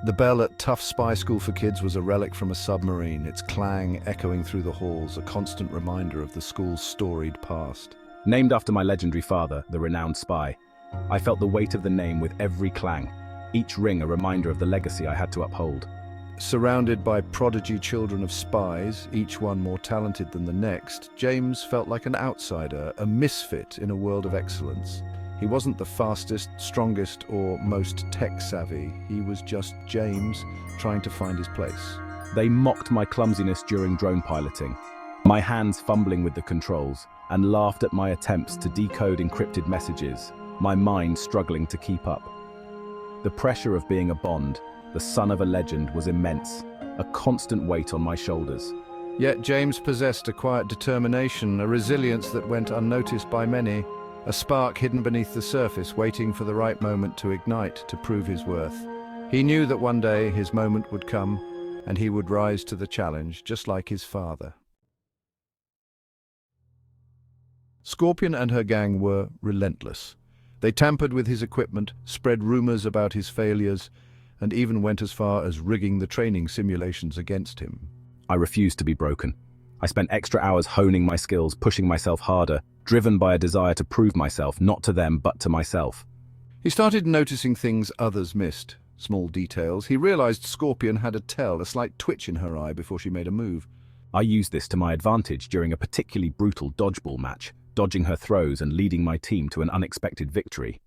The bell at Tough Spy School for Kids was a relic from a submarine, its clang echoing through the halls, a constant reminder of the school's storied past. Named after my legendary father, the renowned spy, I felt the weight of the name with every clang, each ring a reminder of the legacy I had to uphold. Surrounded by prodigy children of spies, each one more talented than the next, James felt like an outsider, a misfit in a world of excellence. He wasn't the fastest, strongest, or most tech-savvy. He was just James, trying to find his place. They mocked my clumsiness during drone piloting, my hands fumbling with the controls, and laughed at my attempts to decode encrypted messages, my mind struggling to keep up. The pressure of being a Bond, the son of a legend, was immense, a constant weight on my shoulders. Yet James possessed a quiet determination, a resilience that went unnoticed by many, a spark hidden beneath the surface, waiting for the right moment to ignite, to prove his worth. He knew that one day his moment would come, and he would rise to the challenge, just like his father. Scorpion and her gang were relentless. They tampered with his equipment, spread rumors about his failures, and even went as far as rigging the training simulations against him. I refused to be broken. I spent extra hours honing my skills, pushing myself harder, driven by a desire to prove myself, not to them, but to myself. He started noticing things others missed, small details. He realized Scorpion had a tell, a slight twitch in her eye before she made a move. I used this to my advantage during a particularly brutal dodgeball match, dodging her throws and leading my team to an unexpected victory.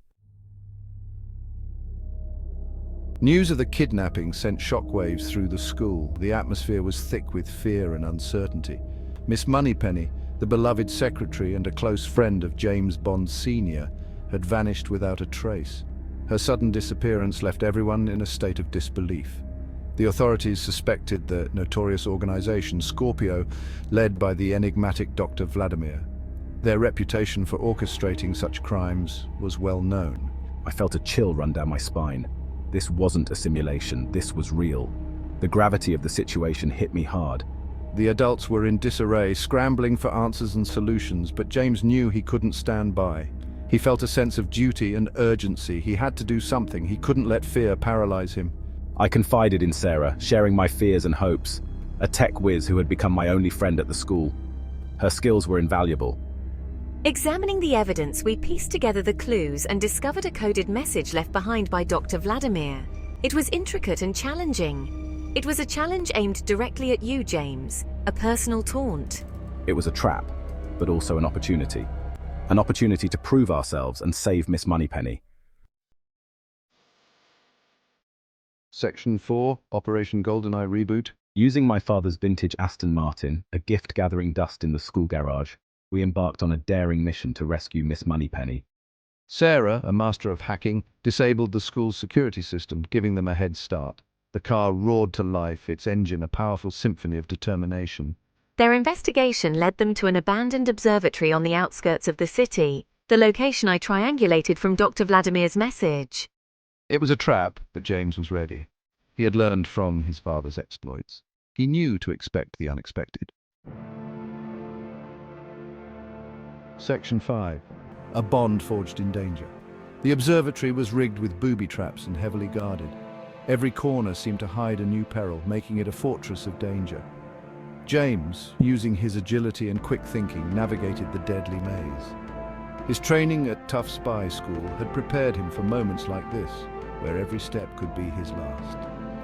News of the kidnapping sent shockwaves through the school. The atmosphere was thick with fear and uncertainty. Miss Moneypenny, the beloved secretary and a close friend of James Bond Sr., had vanished without a trace. Her sudden disappearance left everyone in a state of disbelief. The authorities suspected the notorious organization Scorpio, led by the enigmatic Dr. Vladimir. Their reputation for orchestrating such crimes was well known. I felt a chill run down my spine. This wasn't a simulation, this was real. The gravity of the situation hit me hard. The adults were in disarray, scrambling for answers and solutions, but James knew he couldn't stand by. He felt a sense of duty and urgency. He had to do something. He couldn't let fear paralyze him. I confided in Sarah, sharing my fears and hopes, a tech whiz who had become my only friend at the school. Her skills were invaluable. Examining the evidence, we pieced together the clues and discovered a coded message left behind by Dr. Vladimir. It was intricate and challenging. It was a challenge aimed directly at you, James, a personal taunt. It was a trap, but also an opportunity. An opportunity to prove ourselves and save Miss Moneypenny. Section 4, Operation GoldenEye Reboot. Using my father's vintage Aston Martin, a gift gathering dust in the school garage, we embarked on a daring mission to rescue Miss Moneypenny. Sarah, a master of hacking, disabled the school's security system, giving them a head start. The car roared to life, its engine a powerful symphony of determination. Their investigation led them to an abandoned observatory on the outskirts of the city, the location I triangulated from Dr. Vladimir's message. It was a trap, but James was ready. He had learned from his father's exploits. He knew to expect the unexpected. Section 5. A bond forged in danger. The observatory was rigged with booby traps and heavily guarded. Every corner seemed to hide a new peril, making it a fortress of danger. James, using his agility and quick thinking, navigated the deadly maze. His training at Tough Spy School had prepared him for moments like this, where every step could be his last.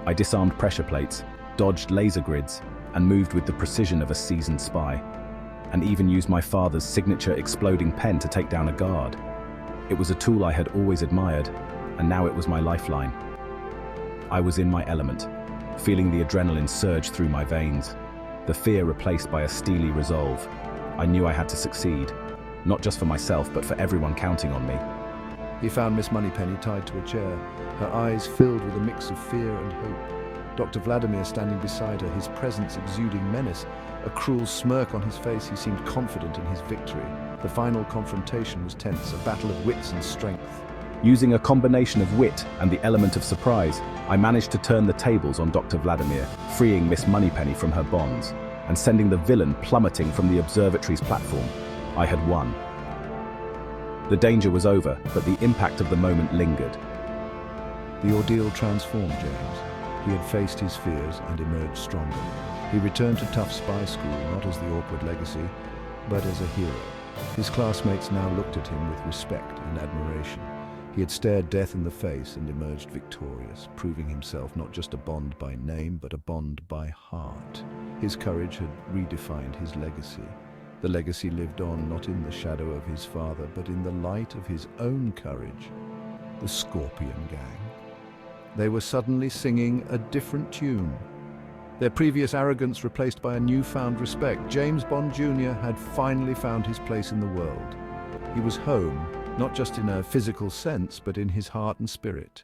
I disarmed pressure plates, dodged laser grids, and moved with the precision of a seasoned spy, and even used my father's signature exploding pen to take down a guard. It was a tool I had always admired, and now it was my lifeline. I was in my element, feeling the adrenaline surge through my veins, the fear replaced by a steely resolve. I knew I had to succeed, not just for myself, but for everyone counting on me. He found Miss Moneypenny tied to a chair, her eyes filled with a mix of fear and hope. Dr. Vladimir standing beside her, his presence exuding menace. A cruel smirk on his face, he seemed confident in his victory. The final confrontation was tense, a battle of wits and strength. Using a combination of wit and the element of surprise, I managed to turn the tables on Dr. Vladimir, freeing Miss Moneypenny from her bonds, and sending the villain plummeting from the observatory's platform. I had won. The danger was over, but the impact of the moment lingered. The ordeal transformed James. He had faced his fears and emerged stronger. He returned to tough spy school not as the awkward legacy, but as a hero. His classmates now looked at him with respect and admiration. He had stared death in the face and emerged victorious, proving himself not just a Bond by name, but a Bond by heart. His courage had redefined his legacy. The legacy lived on not in the shadow of his father, but in the light of his own courage. The Scorpion Gang. They were suddenly singing a different tune. Their previous arrogance replaced by a newfound respect. James Bond Jr. had finally found his place in the world. He was home, not just in a physical sense, but in his heart and spirit.